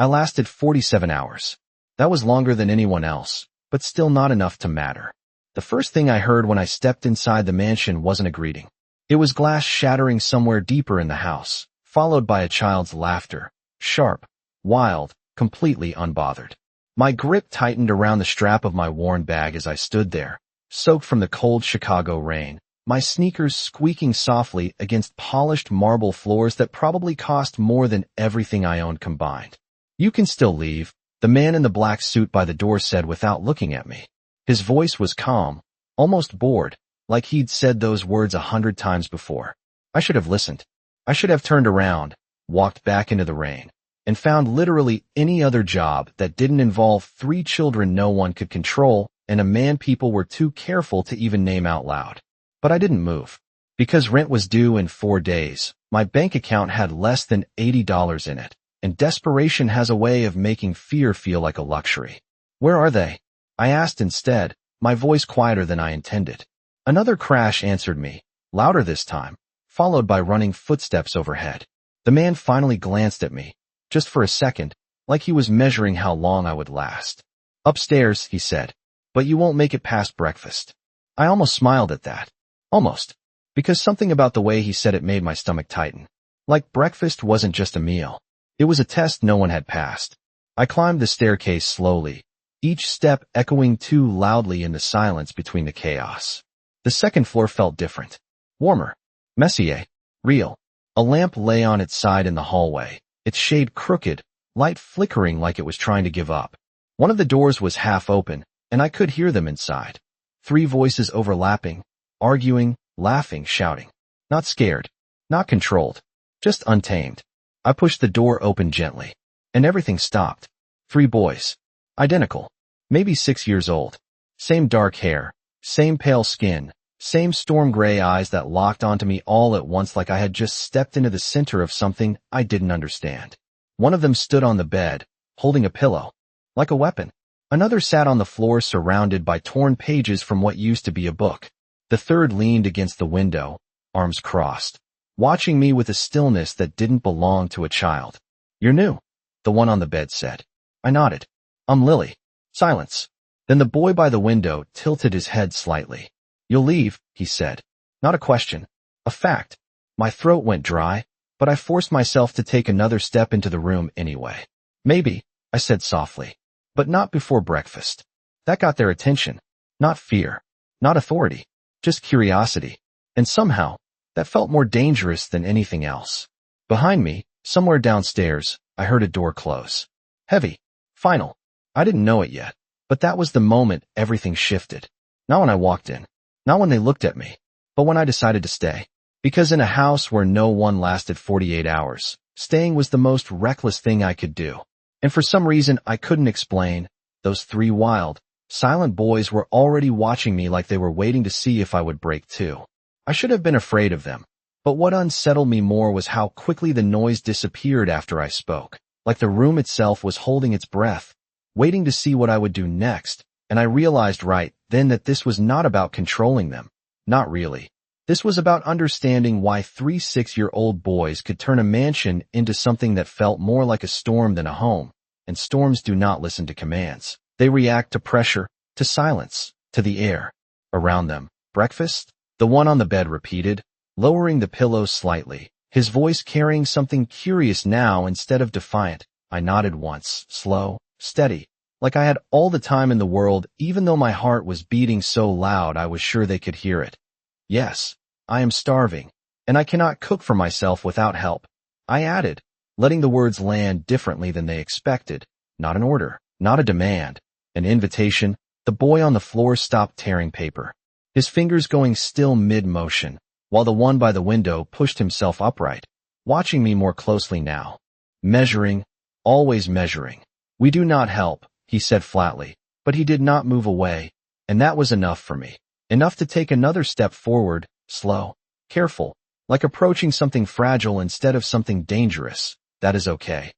I lasted 47 hours. That was longer than anyone else, but still not enough to matter. The first thing I heard when I stepped inside the mansion wasn't a greeting. It was glass shattering somewhere deeper in the house, followed by a child's laughter, sharp, wild, completely unbothered. My grip tightened around the strap of my worn bag as I stood there, soaked from the cold Chicago rain, my sneakers squeaking softly against polished marble floors that probably cost more than everything I owned combined. "You can still leave," the man in the black suit by the door said without looking at me. His voice was calm, almost bored, like he'd said those words 100 times before. I should have listened. I should have turned around, walked back into the rain, and found literally any other job that didn't involve 3 children no one could control and a man people were too careful to even name out loud. But I didn't move. Because rent was due in 4 days, my bank account had less than $80 in it, and desperation has a way of making fear feel like a luxury. "Where are they?" I asked instead, my voice quieter than I intended. Another crash answered me, louder this time, followed by running footsteps overhead. The man finally glanced at me, just for a second, like he was measuring how long I would last. "Upstairs," he said, "but you won't make it past breakfast." I almost smiled at that. Almost. Because something about the way he said it made my stomach tighten. Like breakfast wasn't just a meal. It was a test no one had passed. I climbed the staircase slowly, each step echoing too loudly in the silence between the chaos. The second floor felt different. Warmer. Messier. Real. A lamp lay on its side in the hallway, its shade crooked, light flickering like it was trying to give up. One of the doors was half open, and I could hear them inside. 3 voices overlapping, arguing, laughing, shouting. Not scared. Not controlled. Just untamed. I pushed the door open gently, and everything stopped. 3 boys. Identical. Maybe 6 years old. Same dark hair. Same pale skin. Same storm gray eyes that locked onto me all at once like I had just stepped into the center of something I didn't understand. One of them stood on the bed, holding a pillow. Like a weapon. Another sat on the floor surrounded by torn pages from what used to be a book. The third leaned against the window, arms crossed, watching me with a stillness that didn't belong to a child. "You're new," the one on the bed said. I nodded. "I'm Lily." Silence. Then the boy by the window tilted his head slightly. "You'll leave," he said. Not a question. A fact. My throat went dry, but I forced myself to take another step into the room anyway. "Maybe," I said softly. "But not before breakfast." That got their attention. Not fear. Not authority. Just curiosity. And somehow, that felt more dangerous than anything else. Behind me, somewhere downstairs, I heard a door close. Heavy. Final. I didn't know it yet, but that was the moment everything shifted. Not when I walked in. Not when they looked at me. But when I decided to stay. Because in a house where no one lasted 48 hours, staying was the most reckless thing I could do. And for some reason I couldn't explain, those 3 wild, silent boys were already watching me like they were waiting to see if I would break too. I should have been afraid of them. But what unsettled me more was how quickly the noise disappeared after I spoke. Like the room itself was holding its breath, waiting to see what I would do next. And I realized right then that this was not about controlling them. Not really. This was about understanding why 3 6-year-old boys could turn a mansion into something that felt more like a storm than a home. And storms do not listen to commands. They react to pressure, to silence, to the air around them. "Breakfast?" the one on the bed repeated, lowering the pillows slightly, his voice carrying something curious now instead of defiant. I nodded once, slow, steady, like I had all the time in the world, even though my heart was beating so loud I was sure they could hear it. "Yes, I am starving, and I cannot cook for myself without help," I added, letting the words land differently than they expected. Not an order, not a demand, an invitation. The boy on the floor stopped tearing paper, his fingers going still mid-motion, while the one by the window pushed himself upright, watching me more closely now. Measuring, always measuring. "We do not help," he said flatly, but he did not move away, and that was enough for me. Enough to take another step forward, slow, careful, like approaching something fragile instead of something dangerous. "That is okay,"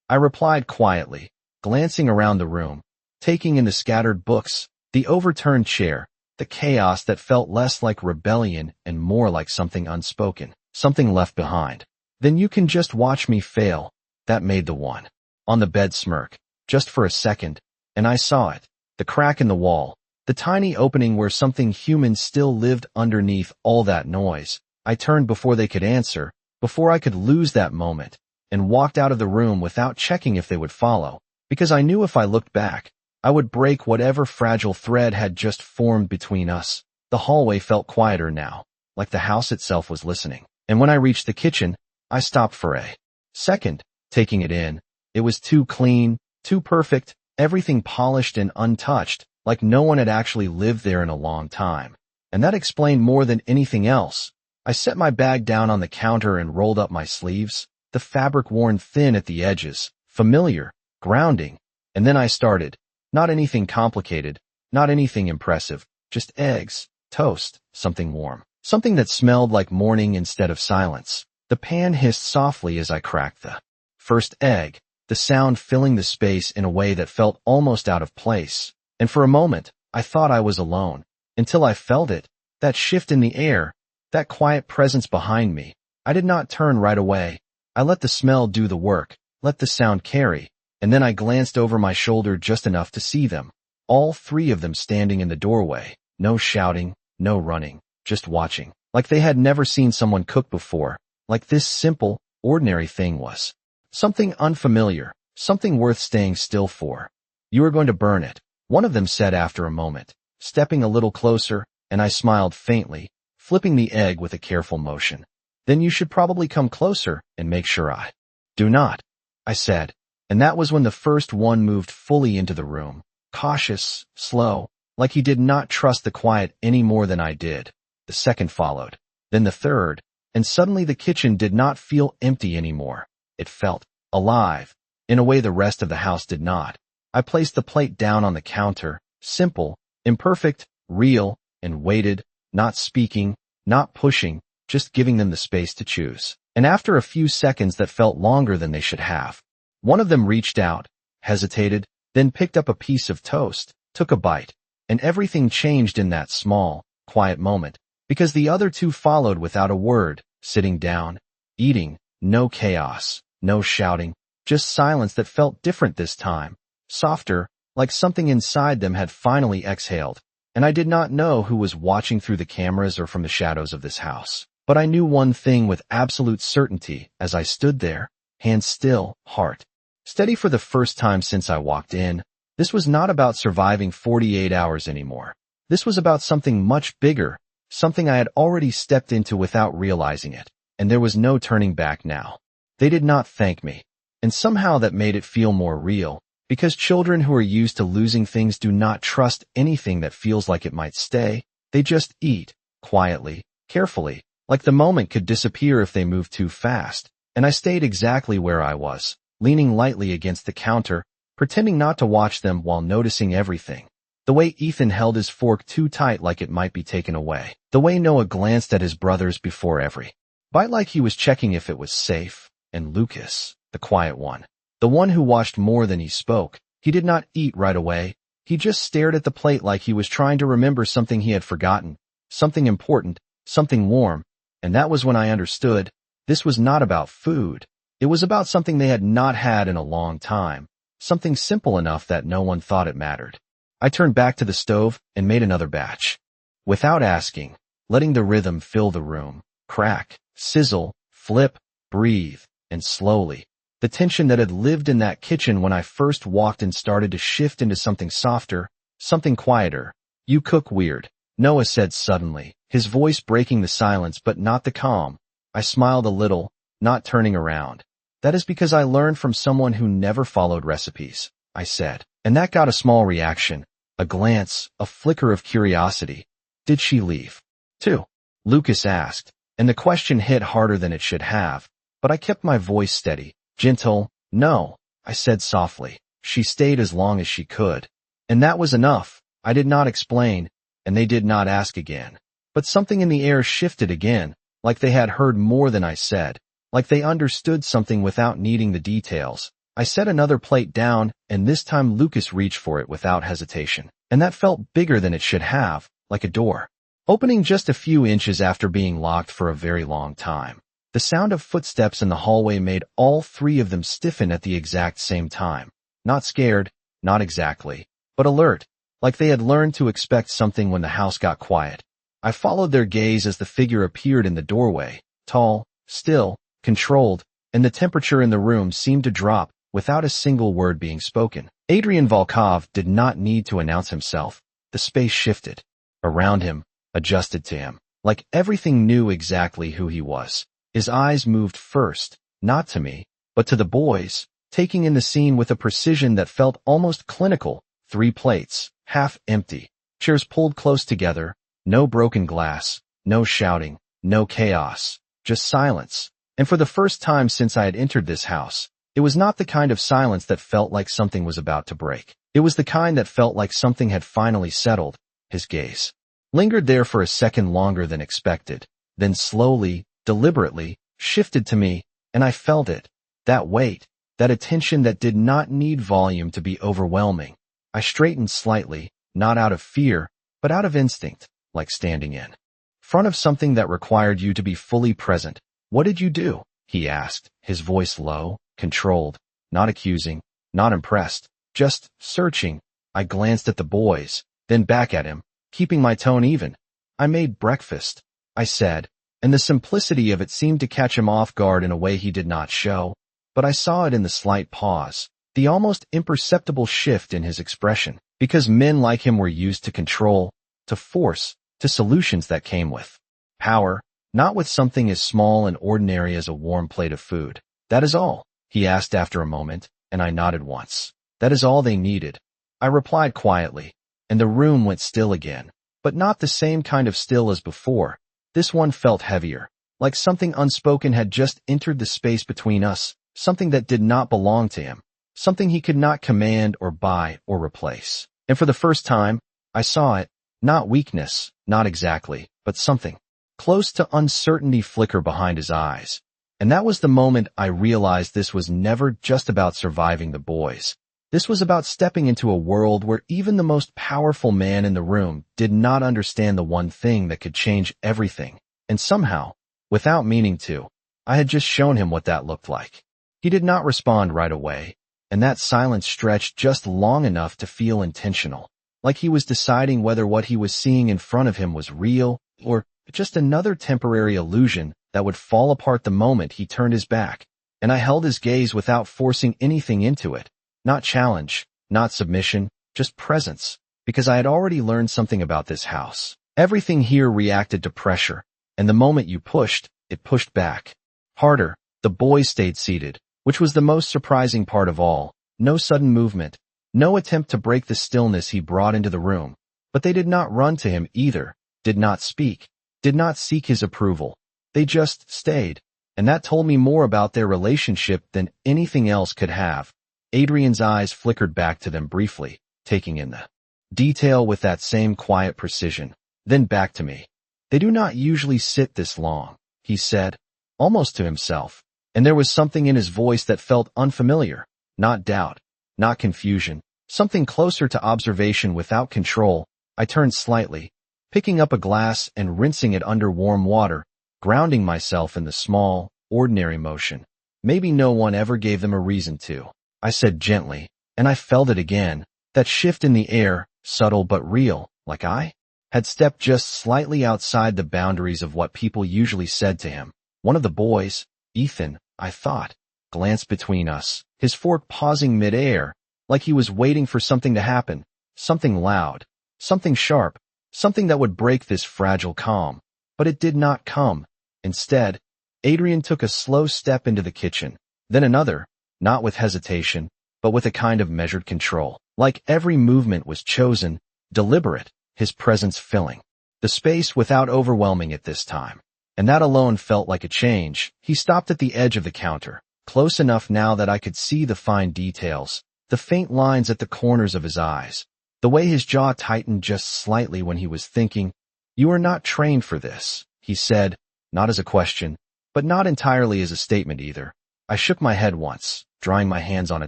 I replied quietly, glancing around the room, taking in the scattered books, the overturned chair, the chaos that felt less like rebellion and more like something unspoken, something left behind. "Then you can just watch me fail," that made the one. on the bed smirk, just for a second, and I saw it. The crack in the wall, the tiny opening where something human still lived underneath all that noise. I turned before they could answer, before I could lose that moment, and walked out of the room without checking if they would follow, because I knew if I looked back, I would break whatever fragile thread had just formed between us. The hallway felt quieter now, like the house itself was listening. And when I reached the kitchen, I stopped for a second, taking it in. It was too clean, too perfect, everything polished and untouched, like no one had actually lived there in a long time. And that explained more than anything else. I set my bag down on the counter and rolled up my sleeves, the fabric worn thin at the edges, familiar, grounding. And then I started. Not anything complicated, not anything impressive, just eggs, toast, something warm, something that smelled like morning instead of silence. The pan hissed softly as I cracked the first egg, the sound filling the space in a way that felt almost out of place. And for a moment, I thought I was alone, until I felt it, that shift in the air, that quiet presence behind me. I did not turn right away. I let the smell do the work, let the sound carry, and then I glanced over my shoulder just enough to see them. All three of them standing in the doorway, no shouting, no running, just watching, like they had never seen someone cook before, like this simple, ordinary thing was something unfamiliar, something worth staying still for. "You are going to burn it," one of them said after a moment, stepping a little closer, and I smiled faintly, flipping the egg with a careful motion. "Then you should probably come closer and make sure I do not," I said, and that was when the first one moved fully into the room, cautious, slow, like he did not trust the quiet any more than I did. The second followed, then the third, and suddenly the kitchen did not feel empty anymore. It felt alive, in a way the rest of the house did not. I placed the plate down on the counter, simple, imperfect, real, and waited, not speaking, not pushing, just giving them the space to choose. And after a few seconds that felt longer than they should have, one of them reached out, hesitated, then picked up a piece of toast, took a bite, and everything changed in that small, quiet moment, because the other two followed without a word, sitting down, eating, no chaos, no shouting, just silence that felt different this time, softer, like something inside them had finally exhaled. And I did not know who was watching through the cameras or from the shadows of this house. But I knew one thing with absolute certainty as I stood there, hands still, heart steady for the first time since I walked in. This was not about surviving 48 hours anymore. This was about something much bigger, something I had already stepped into without realizing it, and there was no turning back now. They did not thank me, and somehow that made it feel more real, because children who are used to losing things do not trust anything that feels like it might stay. They just eat, quietly, carefully, like the moment could disappear if they moved too fast. And I stayed exactly where I was, leaning lightly against the counter, pretending not to watch them while noticing everything. The way Ethan held his fork too tight like it might be taken away. The way Noah glanced at his brothers before every bite like he was checking if it was safe. And Lucas, the quiet one, the one who watched more than he spoke, he did not eat right away. He just stared at the plate like he was trying to remember something he had forgotten, something important, something warm. And that was when I understood. This was not about food. It was about something they had not had in a long time, something simple enough that no one thought it mattered. I turned back to the stove and made another batch. Without asking, letting the rhythm fill the room, crack, sizzle, flip, breathe, and slowly, the tension that had lived in that kitchen when I first walked in started to shift into something softer, something quieter. "You cook weird," Noah said suddenly, his voice breaking the silence but not the calm. I smiled a little, not turning around. "That is because I learned from someone who never followed recipes," I said. And that got a small reaction, a glance, a flicker of curiosity. "Did she leave, too?" Lucas asked, and the question hit harder than it should have, but I kept my voice steady, gentle. "No," I said softly. "She stayed as long as she could." And that was enough. I did not explain, and they did not ask again. But something in the air shifted again, like they had heard more than I said, like they understood something without needing the details. I set another plate down, and this time Lucas reached for it without hesitation. And that felt bigger than it should have, like a door opening just a few inches after being locked for a very long time. The sound of footsteps in the hallway made all three of them stiffen at the exact same time. Not scared, not exactly, but alert, like they had learned to expect something when the house got quiet. I followed their gaze as the figure appeared in the doorway, tall, still, controlled, and the temperature in the room seemed to drop without a single word being spoken. Adrian Volkov did not need to announce himself. The space shifted around him, adjusted to him, like everything knew exactly who he was. His eyes moved first, not to me, but to the boys, taking in the scene with a precision that felt almost clinical. 3 plates, half empty, chairs pulled close together, no broken glass, no shouting, no chaos, just silence. And for the first time since I had entered this house, it was not the kind of silence that felt like something was about to break. It was the kind that felt like something had finally settled. His gaze lingered there for a second longer than expected, then slowly, deliberately, shifted to me, and I felt it. That weight, that attention that did not need volume to be overwhelming. I straightened slightly, not out of fear, but out of instinct, like standing in front of something that required you to be fully present. "What did you do?" he asked, his voice low, controlled, not accusing, not impressed, just searching. I glanced at the boys, then back at him, keeping my tone even. "I made breakfast," I said, and the simplicity of it seemed to catch him off guard in a way he did not show, but I saw it in the slight pause, the almost imperceptible shift in his expression, because men like him were used to control, to force, to solutions that came with power, not with something as small and ordinary as a warm plate of food. "That is all?" he asked after a moment, and I nodded once. "That is all they needed," I replied quietly, and the room went still again, but not the same kind of still as before. This one felt heavier, like something unspoken had just entered the space between us, something that did not belong to him, something he could not command or buy or replace. And for the first time, I saw it, not weakness, not exactly, but something close to uncertainty flicker behind his eyes. And that was the moment I realized this was never just about surviving the boys. This was about stepping into a world where even the most powerful man in the room did not understand the one thing that could change everything. And somehow, without meaning to, I had just shown him what that looked like. He did not respond right away, and that silence stretched just long enough to feel intentional, like he was deciding whether what he was seeing in front of him was real or just another temporary illusion that would fall apart the moment he turned his back. And I held his gaze without forcing anything into it. Not challenge, not submission, just presence, because I had already learned something about this house. Everything here reacted to pressure, and the moment you pushed, it pushed back. Harder. The boys stayed seated, which was the most surprising part of all. No sudden movement, no attempt to break the stillness he brought into the room. But they did not run to him either, did not speak, did not seek his approval. They just stayed, and that told me more about their relationship than anything else could have. Adrian's eyes flickered back to them briefly, taking in the detail with that same quiet precision, then back to me. "They do not usually sit this long," he said, almost to himself, and there was something in his voice that felt unfamiliar, not doubt, not confusion, something closer to observation without control. I turned slightly, picking up a glass and rinsing it under warm water, grounding myself in the small, ordinary motion. "Maybe no one ever gave them a reason to," I said gently, and I felt it again, that shift in the air, subtle but real, like I had stepped just slightly outside the boundaries of what people usually said to him. One of the boys, Ethan, I thought, glanced between us, his fork pausing mid-air, like he was waiting for something to happen, something loud, something sharp, something that would break this fragile calm. But it did not come. Instead, Adrian took a slow step into the kitchen, then another, not with hesitation, but with a kind of measured control. Like every movement was chosen, deliberate, his presence filling the space without overwhelming it this time. And that alone felt like a change. He stopped at the edge of the counter, close enough now that I could see the fine details, the faint lines at the corners of his eyes, the way his jaw tightened just slightly when he was thinking. "You are not trained for this," he said, not as a question, but not entirely as a statement either. I shook my head once, drying my hands on a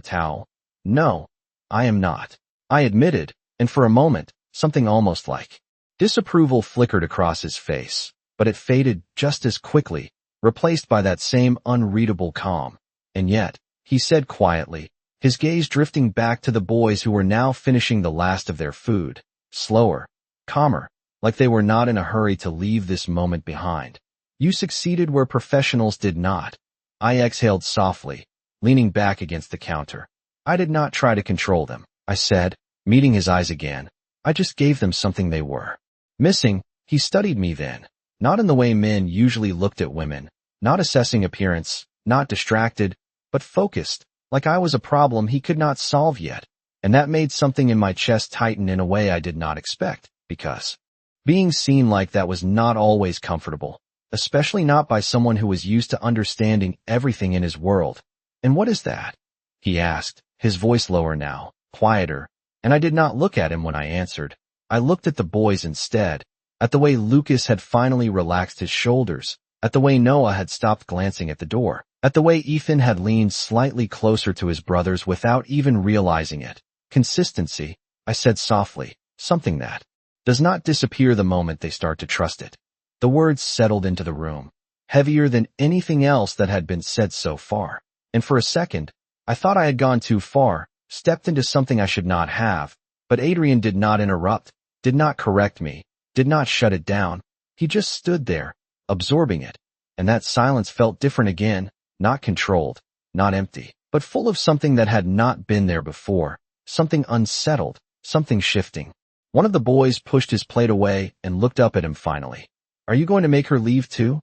towel. "No, I am not," I admitted, and for a moment, something almost like disapproval flickered across his face, but it faded just as quickly. replaced by that same unreadable calm. And yet, he said quietly, his gaze drifting back to the boys who were now finishing the last of their food, slower, calmer, like they were not in a hurry to leave this moment behind. You succeeded where professionals did not. I exhaled softly, leaning back against the counter. I did not try to control them, I said, meeting his eyes again. I just gave them something they were missing. He studied me then, not in the way men usually looked at women, not assessing appearance, not distracted, but focused, like I was a problem he could not solve yet. And that made something in my chest tighten in a way I did not expect, because being seen like that was not always comfortable, especially not by someone who was used to understanding everything in his world. And what is that? He asked, his voice lower now, quieter, and I did not look at him when I answered. I looked at the boys instead, at the way Lucas had finally relaxed his shoulders, at the way Noah had stopped glancing at the door, at the way Ethan had leaned slightly closer to his brothers without even realizing it. Consistency, I said softly, something that does not disappear the moment they start to trust it. The words settled into the room, heavier than anything else that had been said so far. And for a second, I thought I had gone too far, stepped into something I should not have, but Adrian did not interrupt, did not correct me, did not shut it down. He just stood there, absorbing it. And that silence felt different again, not controlled, not empty, but full of something that had not been there before, something unsettled, something shifting. One of the boys pushed his plate away and looked up at him finally. Are you going to make her leave too?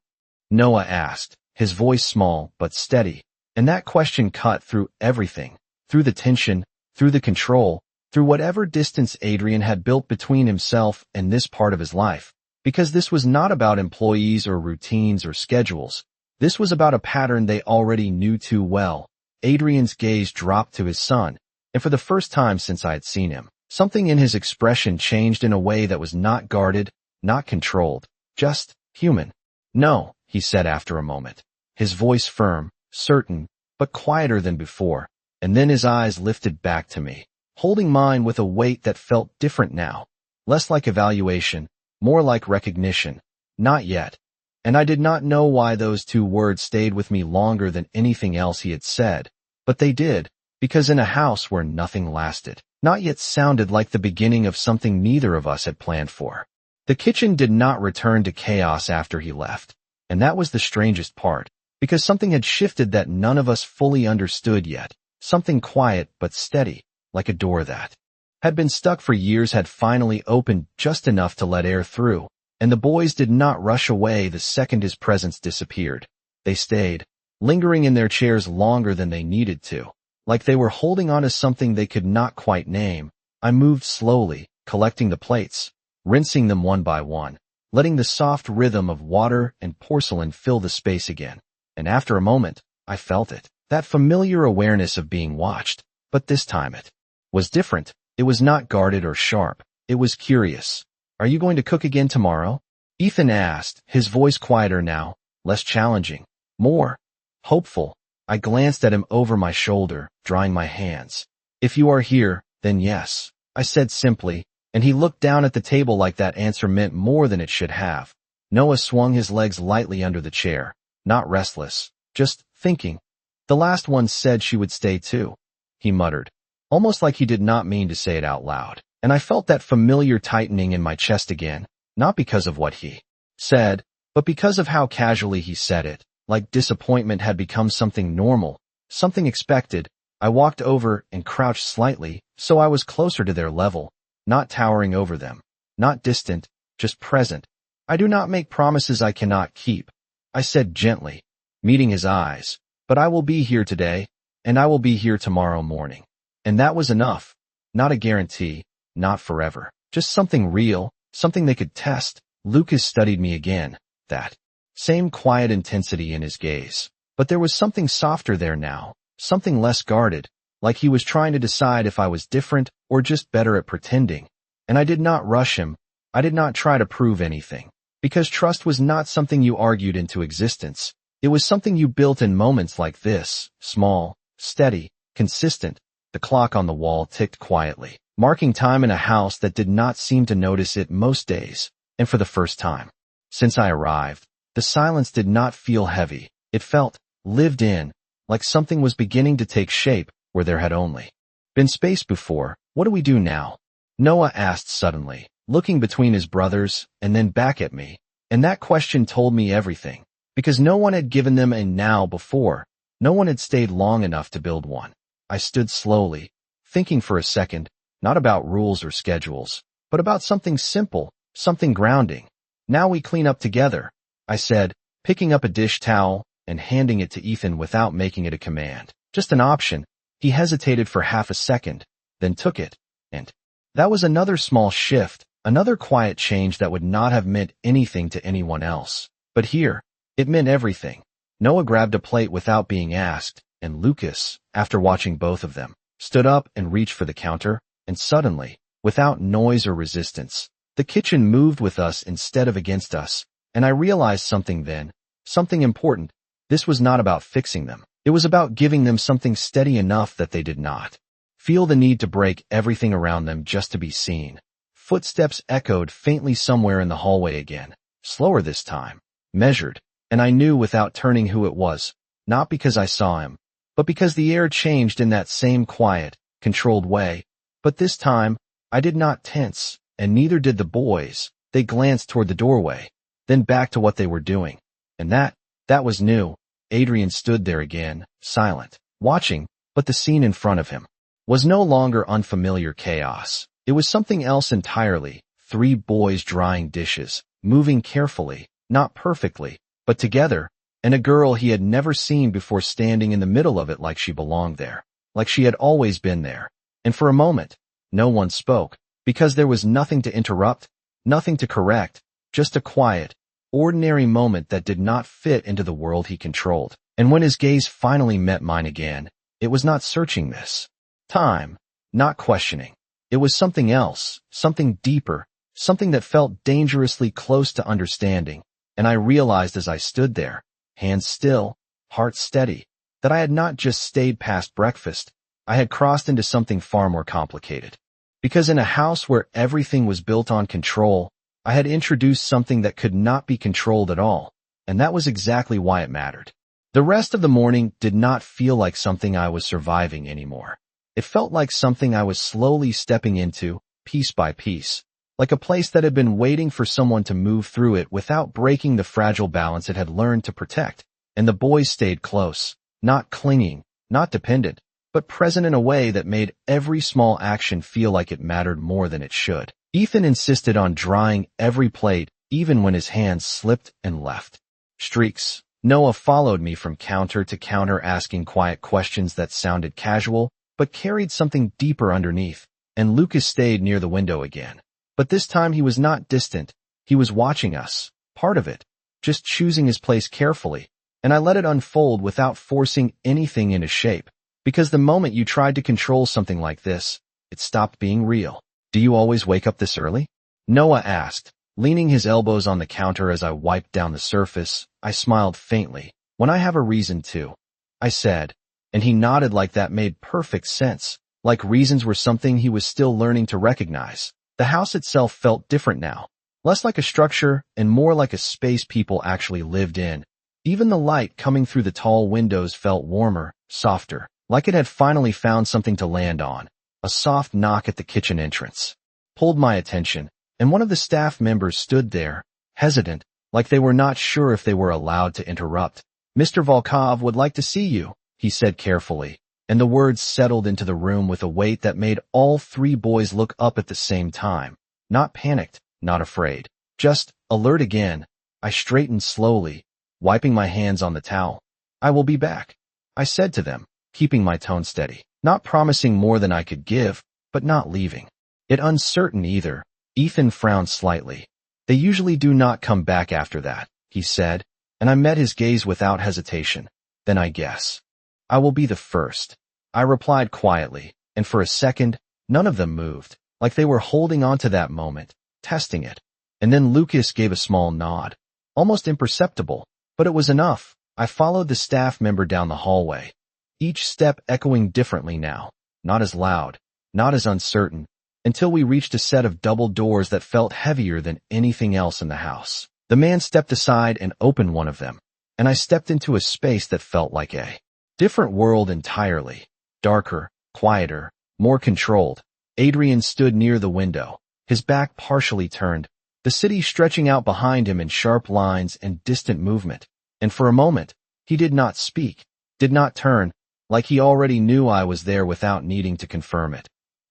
Noah asked, his voice small but steady. And that question cut through everything, through the tension, through the control, through whatever distance Adrian had built between himself and this part of his life. Because this was not about employees or routines or schedules. This was about a pattern they already knew too well. Adrian's gaze dropped to his son, and for the first time since I had seen him, something in his expression changed in a way that was not guarded, not controlled, just human. No, he said after a moment, his voice firm, certain, but quieter than before, and then his eyes lifted back to me, holding mine with a weight that felt different now, less like evaluation, more like recognition. Not yet. And I did not know why those two words stayed with me longer than anything else he had said, but they did, because in a house where nothing lasted, not yet sounded like the beginning of something neither of us had planned for. The kitchen did not return to chaos after he left, and that was the strangest part. Because something had shifted that none of us fully understood yet, something quiet but steady, like a door that had been stuck for years had finally opened just enough to let air through, and the boys did not rush away the second his presence disappeared. They stayed, lingering in their chairs longer than they needed to, like they were holding on to something they could not quite name. I moved slowly, collecting the plates, rinsing them one by one, letting the soft rhythm of water and porcelain fill the space again. And after a moment, I felt it, that familiar awareness of being watched. But this time it was different. It was not guarded or sharp. It was curious. Are you going to cook again tomorrow? Ethan asked, his voice quieter now, less challenging, more hopeful. I glanced at him over my shoulder, drying my hands. If you are here, then yes, I said simply, and he looked down at the table like that answer meant more than it should have. Noah swung his legs lightly under the chair. Not restless, just thinking. The last one said she would stay too, he muttered, almost like he did not mean to say it out loud. And I felt that familiar tightening in my chest again, not because of what he said, but because of how casually he said it, like disappointment had become something normal, something expected. I walked over and crouched slightly, so I was closer to their level, not towering over them, not distant, just present. I do not make promises I cannot keep, I said gently, meeting his eyes, but I will be here today, and I will be here tomorrow morning. And that was enough. Not a guarantee, not forever, just something real, something they could test. Lucas studied me again, that same quiet intensity in his gaze. But there was something softer there now, something less guarded, like he was trying to decide if I was different or just better at pretending. And I did not rush him. I did not try to prove anything. Because trust was not something you argued into existence. It was something you built in moments like this, small, steady, consistent. The clock on the wall ticked quietly, marking time in a house that did not seem to notice it most days. And for the first time since I arrived, The silence did not feel heavy. It felt lived in, like something was beginning to take shape where there had only been space before. What do we do now? Noah asked suddenly, looking between his brothers and then back at me. And that question told me everything, because no one had given them a now before. No one had stayed long enough to build one. I stood slowly, thinking for a second, not about rules or schedules, but about something simple, something grounding. Now we clean up together, I said, picking up a dish towel and handing it to Ethan without making it a command. Just an option. He hesitated for half a second, then took it, and that was another small shift, another quiet change that would not have meant anything to anyone else. But here, it meant everything. Noah grabbed a plate without being asked, and Lucas, after watching both of them, stood up and reached for the counter, and suddenly, without noise or resistance, the kitchen moved with us instead of against us, and I realized something then, something important. This was not about fixing them. It was about giving them something steady enough that they did not feel the need to break everything around them just to be seen. Footsteps echoed faintly somewhere in the hallway again, slower this time, measured, and I knew without turning who it was, not because I saw him, but because the air changed in that same quiet, controlled way. But this time, I did not tense, and neither did the boys. They glanced toward the doorway, then back to what they were doing. And that was new. Adrian stood there again, silent, watching, but the scene in front of him was no longer unfamiliar chaos. It was something else entirely. 3 boys drying dishes, moving carefully, not perfectly, but together, and a girl he had never seen before standing in the middle of it like she belonged there, like she had always been there. And for a moment, no one spoke, because there was nothing to interrupt, nothing to correct, just a quiet, ordinary moment that did not fit into the world he controlled. And when his gaze finally met mine again, it was not searching this time, not questioning. It was something else, something deeper, something that felt dangerously close to understanding. And I realized as I stood there, hands still, heart steady, that I had not just stayed past breakfast. I had crossed into something far more complicated. Because in a house where everything was built on control, I had introduced something that could not be controlled at all, and that was exactly why it mattered. The rest of the morning did not feel like something I was surviving anymore. It felt like something I was slowly stepping into, piece by piece, like a place that had been waiting for someone to move through it without breaking the fragile balance it had learned to protect. And the boys stayed close, not clinging, not dependent, but present in a way that made every small action feel like it mattered more than it should. Ethan insisted on drying every plate, even when his hands slipped and left streaks. Noah followed me from counter to counter, asking quiet questions that sounded casual, but carried something deeper underneath. And Lucas stayed near the window again. But this time he was not distant. He was watching us, part of it, just choosing his place carefully. And I let it unfold without forcing anything into shape. Because the moment you tried to control something like this, it stopped being real. Do you always wake up this early? Noah asked, leaning his elbows on the counter as I wiped down the surface. I smiled faintly. When I have a reason to, I said, and he nodded like that made perfect sense, like reasons were something he was still learning to recognize. The house itself felt different now, less like a structure and more like a space people actually lived in. Even the light coming through the tall windows felt warmer, softer, like it had finally found something to land on. A soft knock at the kitchen entrance pulled my attention, and one of the staff members stood there, hesitant, like they were not sure if they were allowed to interrupt. "Mr. Volkov would like to see you," he said carefully, and the words settled into the room with a weight that made all 3 boys look up at the same time. Not panicked, not afraid, just alert again. I straightened slowly, wiping my hands on the towel. "I will be back," I said to them, keeping my tone steady, not promising more than I could give, but not leaving it uncertain either. Ethan frowned slightly. "They usually do not come back after that," he said, and I met his gaze without hesitation. "Then I guess I will be the first," I replied quietly, and for a second, none of them moved, like they were holding on to that moment, testing it. And then Lucas gave a small nod, almost imperceptible, but it was enough. I followed the staff member down the hallway, each step echoing differently now, not as loud, not as uncertain, until we reached a set of double doors that felt heavier than anything else in the house. The man stepped aside and opened one of them, and I stepped into a space that felt like a different world entirely. Darker, quieter, more controlled. Adrian stood near the window, his back partially turned, the city stretching out behind him in sharp lines and distant movement. And for a moment, he did not speak, did not turn, like he already knew I was there without needing to confirm it.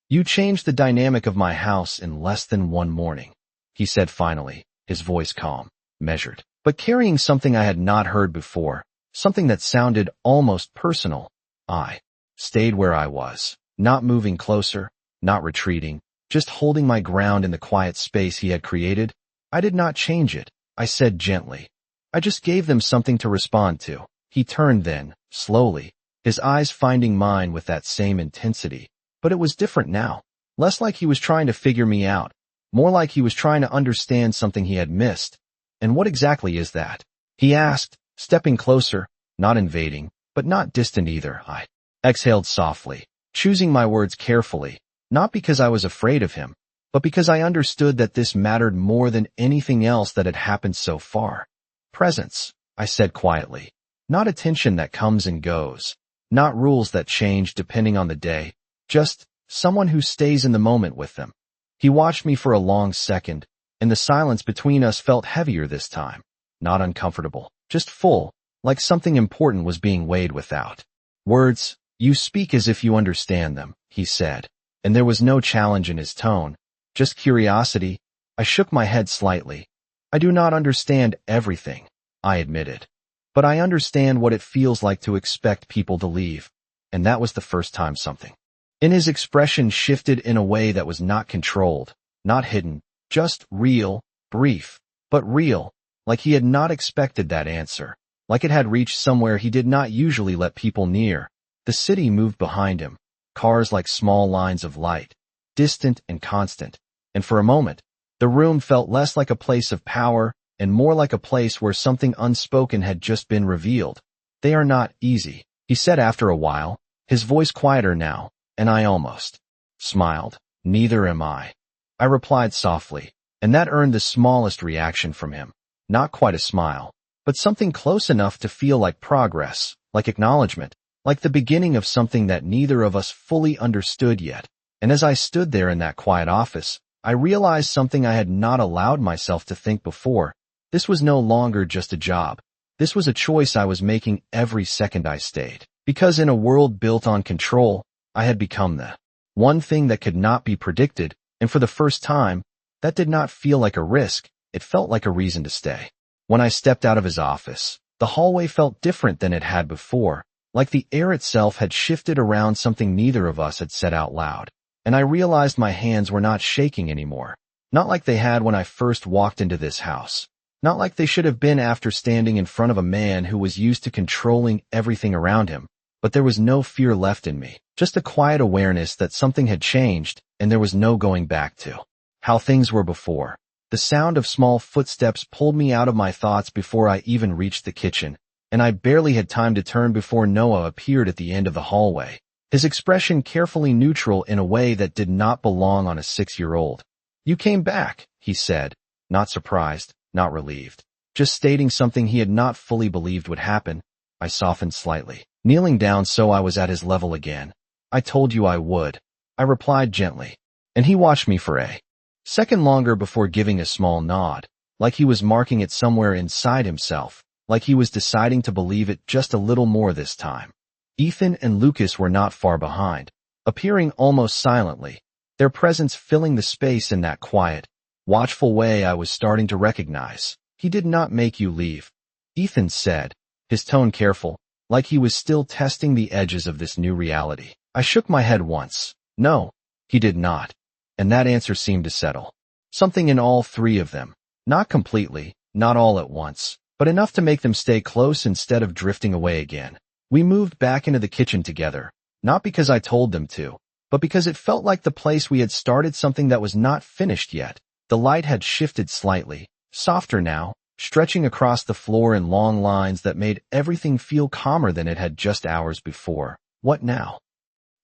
"You changed the dynamic of my house in less than one morning," he said finally, his voice calm, measured, but carrying something I had not heard before, something that sounded almost personal. I stayed where I was, not moving closer, not retreating, just holding my ground in the quiet space he had created. "I did not change it," I said gently. "I just gave them something to respond to." He turned then, slowly, his eyes finding mine with that same intensity. But it was different now. Less like he was trying to figure me out, more like he was trying to understand something he had missed. "And what exactly is that?" he asked, stepping closer, not invading, but not distant either. I exhaled softly, choosing my words carefully, not because I was afraid of him, but because I understood that this mattered more than anything else that had happened so far. "Presence," I said quietly. "Not attention that comes and goes. Not rules that change depending on the day. Just someone who stays in the moment with them." He watched me for a long second, and the silence between us felt heavier this time. Not uncomfortable, just full, like something important was being weighed without words. "You speak as if you understand them," he said, and there was no challenge in his tone, just curiosity. I shook my head slightly. "I do not understand everything," I admitted. "But I understand what it feels like to expect people to leave." And that was the first time something in his expression shifted in a way that was not controlled, not hidden, just real, brief, but real, like he had not expected that answer, like it had reached somewhere he did not usually let people near. The city moved behind him, cars like small lines of light, distant and constant, and for a moment, the room felt less like a place of power and more like a place where something unspoken had just been revealed. "They are not easy," he said after a while, his voice quieter now, and I almost smiled. "Neither am I," I replied softly, and that earned the smallest reaction from him. Not quite a smile, but something close enough to feel like progress, like acknowledgement, like the beginning of something that neither of us fully understood yet. And as I stood there in that quiet office, I realized something I had not allowed myself to think before. This was no longer just a job. This was a choice I was making every second I stayed. Because in a world built on control, I had become the one thing that could not be predicted, and for the first time, that did not feel like a risk, it felt like a reason to stay. When I stepped out of his office, the hallway felt different than it had before, like the air itself had shifted around something neither of us had said out loud. And I realized my hands were not shaking anymore, not like they had when I first walked into this house, not like they should have been after standing in front of a man who was used to controlling everything around him. But there was no fear left in me, just a quiet awareness that something had changed, and there was no going back to how things were before. The sound of small footsteps pulled me out of my thoughts before I even reached the kitchen, and I barely had time to turn before Noah appeared at the end of the hallway, his expression carefully neutral in a way that did not belong on a 6-year-old. "You came back," he said, not surprised, not relieved, just stating something he had not fully believed would happen. I softened slightly, kneeling down so I was at his level again. "I told you I would," I replied gently, and he watched me for a second longer before giving a small nod, like he was marking it somewhere inside himself, like he was deciding to believe it just a little more this time. Ethan and Lucas were not far behind, appearing almost silently, their presence filling the space in that quiet, watchful way I was starting to recognize. "He did not make you leave," Ethan said, his tone careful, like he was still testing the edges of this new reality. I shook my head once. "No, he did not." And that answer seemed to settle something in all three of them. Not completely, not all at once, but enough to make them stay close instead of drifting away again. We moved back into the kitchen together, not because I told them to, but because it felt like the place we had started something that was not finished yet. The light had shifted slightly, softer now, stretching across the floor in long lines that made everything feel calmer than it had just hours before. "What now?"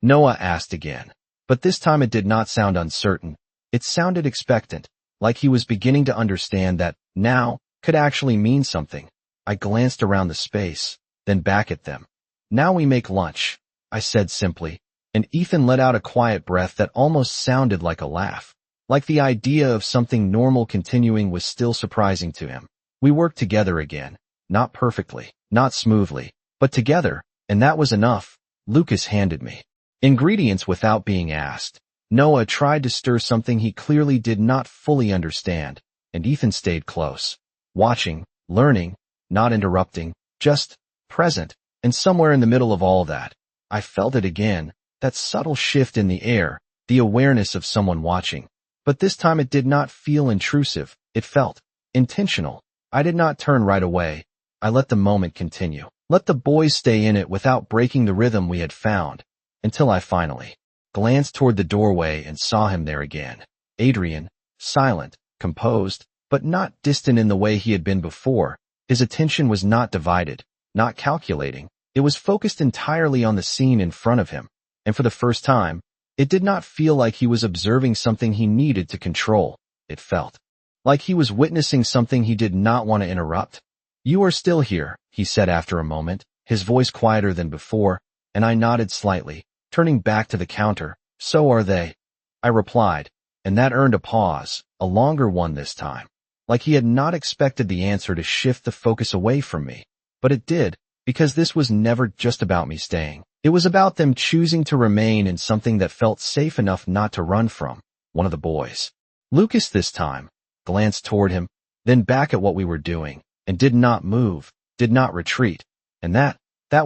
Noah asked again. But this time it did not sound uncertain. It sounded expectant, like he was beginning to understand that, now, could actually mean something. I glanced around the space, then back at them. "Now we make lunch," I said simply, and Ethan let out a quiet breath that almost sounded like a laugh. Like the idea of something normal continuing was still surprising to him. We worked together again. Not perfectly, not smoothly, but together, and that was enough. Lucas handed me ingredients without being asked. Noah tried to stir something he clearly did not fully understand, and Ethan stayed close, watching, learning, not interrupting, just present. And somewhere in the middle of all that, I felt it again, that subtle shift in the air, the awareness of someone watching. But this time it did not feel intrusive, it felt intentional. I did not turn right away. I let the moment continue. Let the boys stay in it without breaking the rhythm we had found, until I finally glanced toward the doorway and saw him there again. Adrian, silent, composed, but not distant in the way he had been before. His attention was not divided, not calculating. It was focused entirely on the scene in front of him. And for the first time, it did not feel like he was observing something he needed to control. It felt like he was witnessing something he did not want to interrupt. "You are still here," he said after a moment, his voice quieter than before, and I nodded slightly, turning back to the counter. "So are they," I replied, and that earned a pause, a longer one this time. Like he had not expected the answer to shift the focus away from me. But it did, because this was never just about me staying. It was about them choosing to remain in something that felt safe enough not to run from. One of the boys, Lucas this time, glanced toward him, then back at what we were doing, and did not move, did not retreat. And that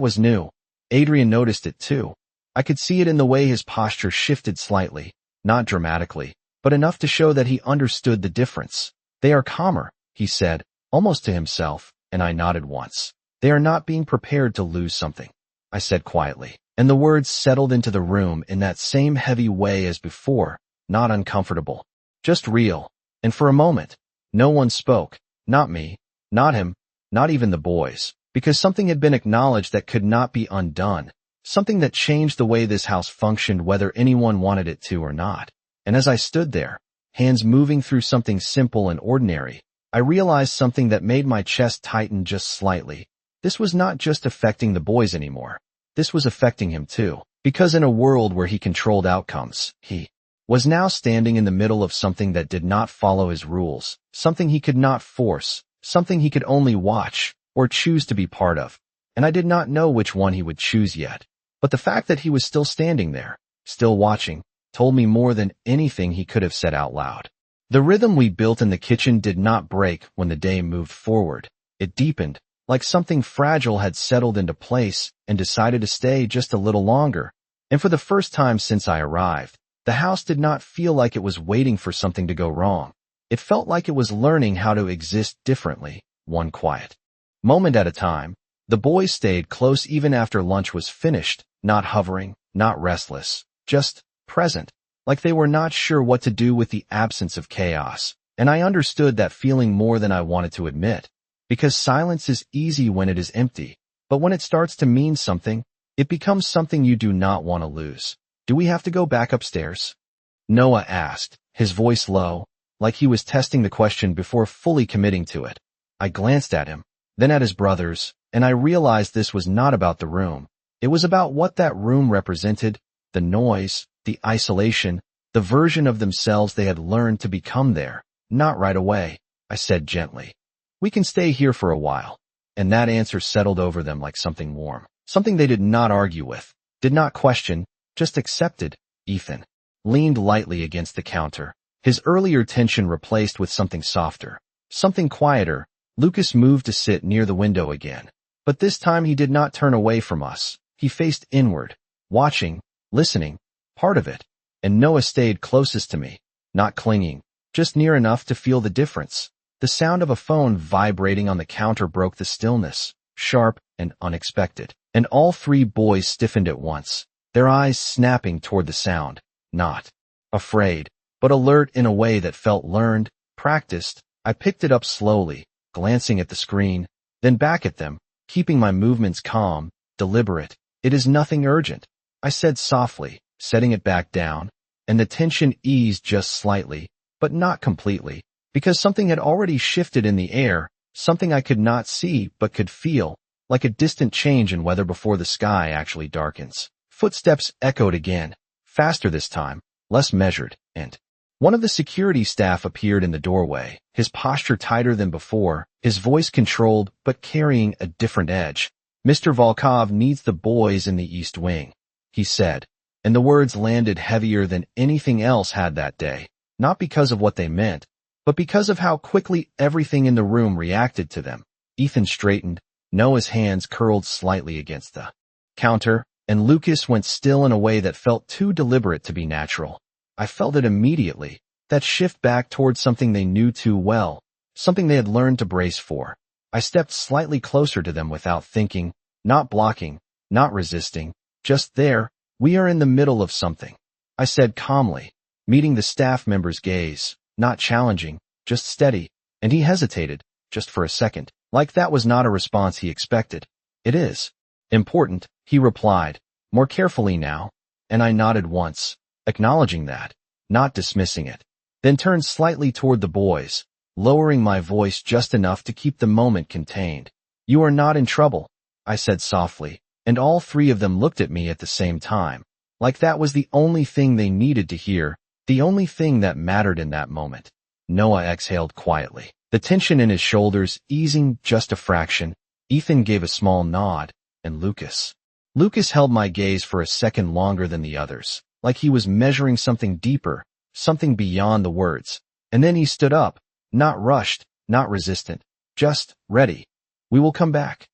was new. Adrian noticed it too. I could see it in the way his posture shifted slightly, not dramatically, but enough to show that he understood the difference. "They are calmer," he said, almost to himself, and I nodded once. "They are not being prepared to lose something," I said quietly, and the words settled into the room in that same heavy way as before, not uncomfortable, just real. And for a moment, no one spoke, not me, not him, not even the boys, because something had been acknowledged that could not be undone, something that changed the way this house functioned whether anyone wanted it to or not. And as I stood there, hands moving through something simple and ordinary, I realized something that made my chest tighten just slightly. This was not just affecting the boys anymore. This was affecting him too, because in a world where he controlled outcomes, he was now standing in the middle of something that did not follow his rules, something he could not force, something he could only watch or choose to be part of. And I did not know which one he would choose yet. But the fact that he was still standing there, still watching, told me more than anything he could have said out loud. The rhythm we built in the kitchen did not break when the day moved forward. It deepened, like something fragile had settled into place and decided to stay just a little longer. And for the first time since I arrived, the house did not feel like it was waiting for something to go wrong. It felt like it was learning how to exist differently, one quiet moment at a time. The boys stayed close even after lunch was finished, not hovering, not restless, just present, like they were not sure what to do with the absence of chaos. And I understood that feeling more than I wanted to admit. Because silence is easy when it is empty, but when it starts to mean something, it becomes something you do not want to lose. "Do we have to go back upstairs?" Noah asked, his voice low, like he was testing the question before fully committing to it. I glanced at him, then at his brothers, and I realized this was not about the room. It was about what that room represented, the noise, the isolation, the version of themselves they had learned to become there. "Not right away," I said gently. "We can stay here for a while." And that answer settled over them like something warm, something they did not argue with, did not question, just accepted. Ethan leaned lightly against the counter, his earlier tension replaced with something softer, something quieter. Lucas moved to sit near the window again. But this time he did not turn away from us. He faced inward, watching, listening, part of it. And Noah stayed closest to me, not clinging, just near enough to feel the difference. The sound of a phone vibrating on the counter broke the stillness, sharp and unexpected. And all three boys stiffened at once, their eyes snapping toward the sound, not afraid, but alert in a way that felt learned, practiced. I picked it up slowly, glancing at the screen, then back at them, keeping my movements calm, deliberate. "It is nothing urgent," I said softly, setting it back down, and the tension eased just slightly, but not completely, because something had already shifted in the air, something I could not see but could feel, like a distant change in weather before the sky actually darkens. Footsteps echoed again, faster this time, less measured, and one of the security staff appeared in the doorway, his posture tighter than before, his voice controlled but carrying a different edge. "Mr. Volkov needs the boys in the East Wing," he said, and the words landed heavier than anything else had that day, not because of what they meant, but because of how quickly everything in the room reacted to them. Ethan straightened, Noah's hands curled slightly against the counter, and Lucas went still in a way that felt too deliberate to be natural. I felt it immediately, that shift back towards something they knew too well, something they had learned to brace for. I stepped slightly closer to them without thinking, not blocking, not resisting, just there. "We are in the middle of something," I said calmly, meeting the staff member's gaze, not challenging, just steady, and he hesitated, just for a second, like that was not a response he expected. "It is important," he replied, more carefully now, and I nodded once, acknowledging that, not dismissing it, then turned slightly toward the boys, lowering my voice just enough to keep the moment contained. "You are not in trouble," I said softly, and all three of them looked at me at the same time, like that was the only thing they needed to hear, the only thing that mattered in that moment. Noah exhaled quietly, the tension in his shoulders easing just a fraction. Ethan gave a small nod, and Lucas held my gaze for a second longer than the others, like he was measuring something deeper, something beyond the words. And then he stood up, not rushed, not resistant, just ready. "We will come back?"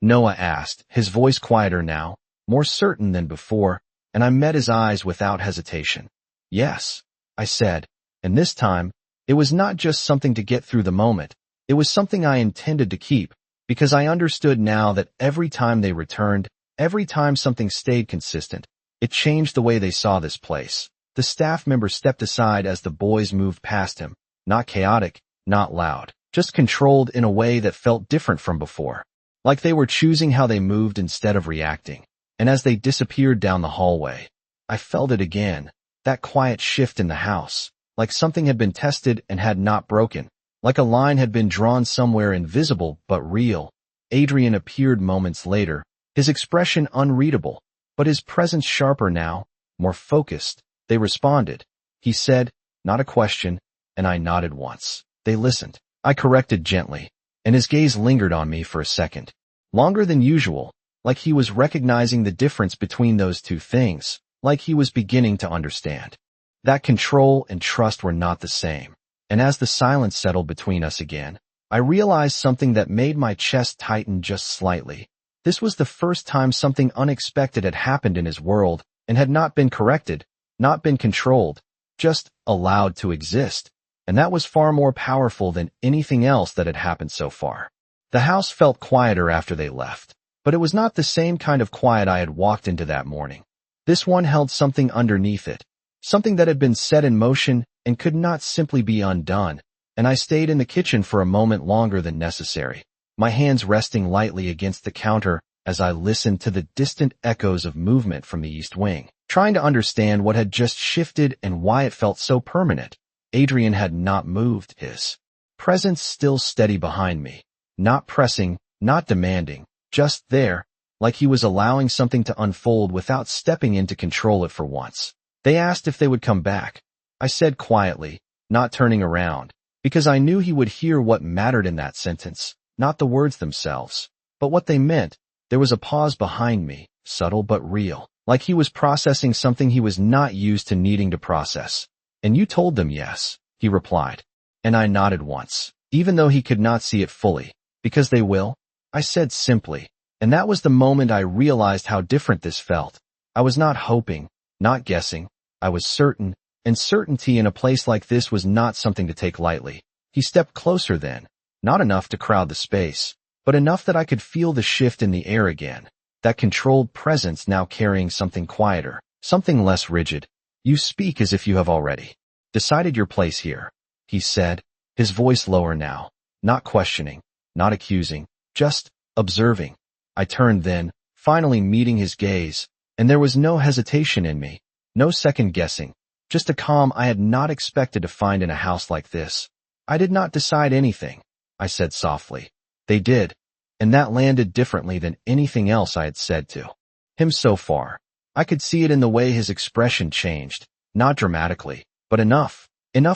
Noah asked, his voice quieter now, more certain than before, and I met his eyes without hesitation. "Yes," I said, and this time, it was not just something to get through the moment, it was something I intended to keep, because I understood now that every time they returned, every time something stayed consistent, it changed the way they saw this place. The staff member stepped aside as the boys moved past him, not chaotic, not loud, just controlled in a way that felt different from before, like they were choosing how they moved instead of reacting. And as they disappeared down the hallway, I felt it again, that quiet shift in the house, like something had been tested and had not broken, like a line had been drawn somewhere invisible but real. Adrian appeared moments later, his expression unreadable, but his presence sharper now, more focused. "They responded," he said, not a question, and I nodded once. "They listened," I corrected gently, and his gaze lingered on me for a second, longer than usual, like he was recognizing the difference between those two things, like he was beginning to understand. That control and trust were not the same, and as the silence settled between us again, I realized something that made my chest tighten just slightly. This was the first time something unexpected had happened in his world, and had not been corrected, not been controlled, just allowed to exist, and that was far more powerful than anything else that had happened so far. The house felt quieter after they left, but it was not the same kind of quiet I had walked into that morning. This one held something underneath it, something that had been set in motion and could not simply be undone, and I stayed in the kitchen for a moment longer than necessary, my hands resting lightly against the counter as I listened to the distant echoes of movement from the East Wing, trying to understand what had just shifted and why it felt so permanent. Adrian had not moved, his presence still steady behind me, not pressing, not demanding, just there, like he was allowing something to unfold without stepping in to control it for once. They asked if they would come back. I said quietly, not turning around, because I knew he would hear what mattered in that sentence, not the words themselves, but what they meant. There was a pause behind me, subtle but real, like he was processing something he was not used to needing to process. "And you told them yes," he replied, and I nodded once, even though he could not see it fully. "Because they will," I said simply, and that was the moment I realized how different this felt. I was not hoping, not guessing, I was certain, and certainty in a place like this was not something to take lightly. He stepped closer then, not enough to crowd the space, but enough that I could feel the shift in the air again, that controlled presence now carrying something quieter, something less rigid. "You speak as if you have already decided your place here," he said, his voice lower now, not questioning, not accusing, just observing. I turned then, finally meeting his gaze, and there was no hesitation in me, no second guessing, just a calm I had not expected to find in a house like this. I did not decide anything. I said softly. They did, and that landed differently than anything else I had said to him so far. I could see it in the way his expression changed, not dramatically, but enough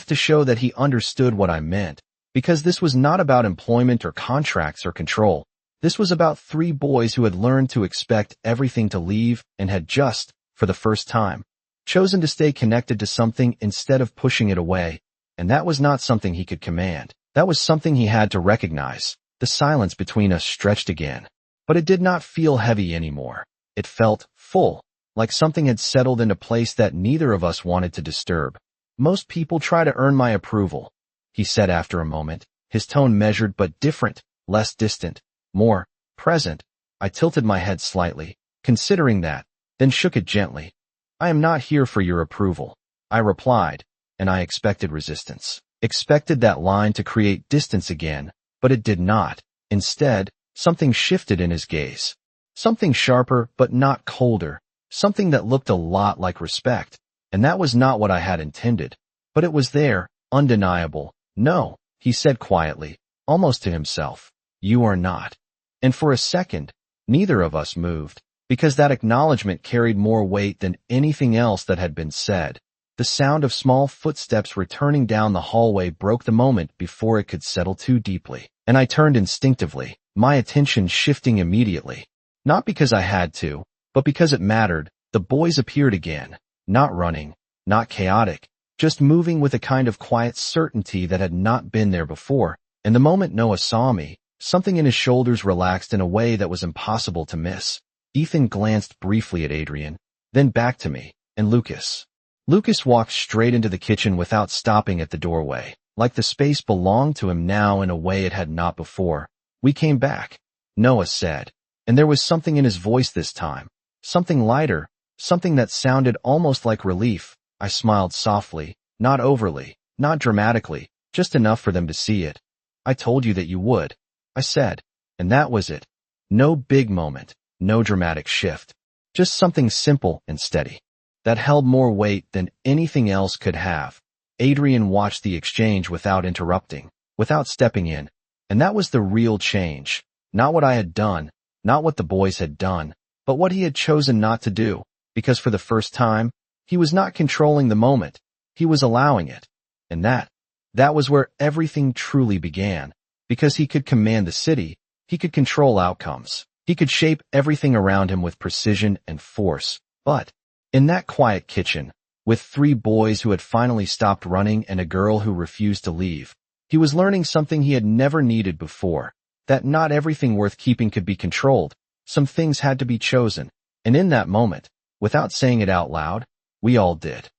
to show that he understood what I meant, because this was not about employment or contracts or control. This was about three boys who had learned to expect everything to leave and had just, for the first time, chosen to stay connected to something instead of pushing it away, and that was not something he could command. That was something he had to recognize. The silence between us stretched again, but it did not feel heavy anymore. It felt full, like something had settled in a place that neither of us wanted to disturb. Most people try to earn my approval, he said after a moment, his tone measured but different, less distant, more present. I tilted my head slightly, considering that, then shook it gently. I am not here for your approval, I replied, and I expected resistance. Expected that line to create distance again, but it did not. Instead, something shifted in his gaze. Something sharper but not colder, something that looked a lot like respect, and that was not what I had intended. But it was there, undeniable. No, he said quietly, almost to himself. You are not. And for a second, neither of us moved, because that acknowledgement carried more weight than anything else that had been said. The sound of small footsteps returning down the hallway broke the moment before it could settle too deeply, and I turned instinctively, my attention shifting immediately. Not because I had to, but because it mattered. The boys appeared again, not running, not chaotic, just moving with a kind of quiet certainty that had not been there before. And the moment Noah saw me, something in his shoulders relaxed in a way that was impossible to miss. Ethan glanced briefly at Adrian, then back to me, and Lucas. Lucas walked straight into the kitchen without stopping at the doorway, like the space belonged to him now in a way it had not before. We came back, Noah said, and there was something in his voice this time, something lighter, something that sounded almost like relief. I smiled softly, not overly, not dramatically, just enough for them to see it. I told you that you would, I said, and that was it. No big moment, no dramatic shift, just something simple and steady that held more weight than anything else could have. Adrian watched the exchange without interrupting, without stepping in, and that was the real change. Not what I had done, not what the boys had done, but what he had chosen not to do, because for the first time, he was not controlling the moment, he was allowing it. And that was where everything truly began, because he could command the city, he could control outcomes, he could shape everything around him with precision and force. But in that quiet kitchen, with three boys who had finally stopped running and a girl who refused to leave, he was learning something he had never needed before, that not everything worth keeping could be controlled. Some things had to be chosen, and in that moment, without saying it out loud, we all did.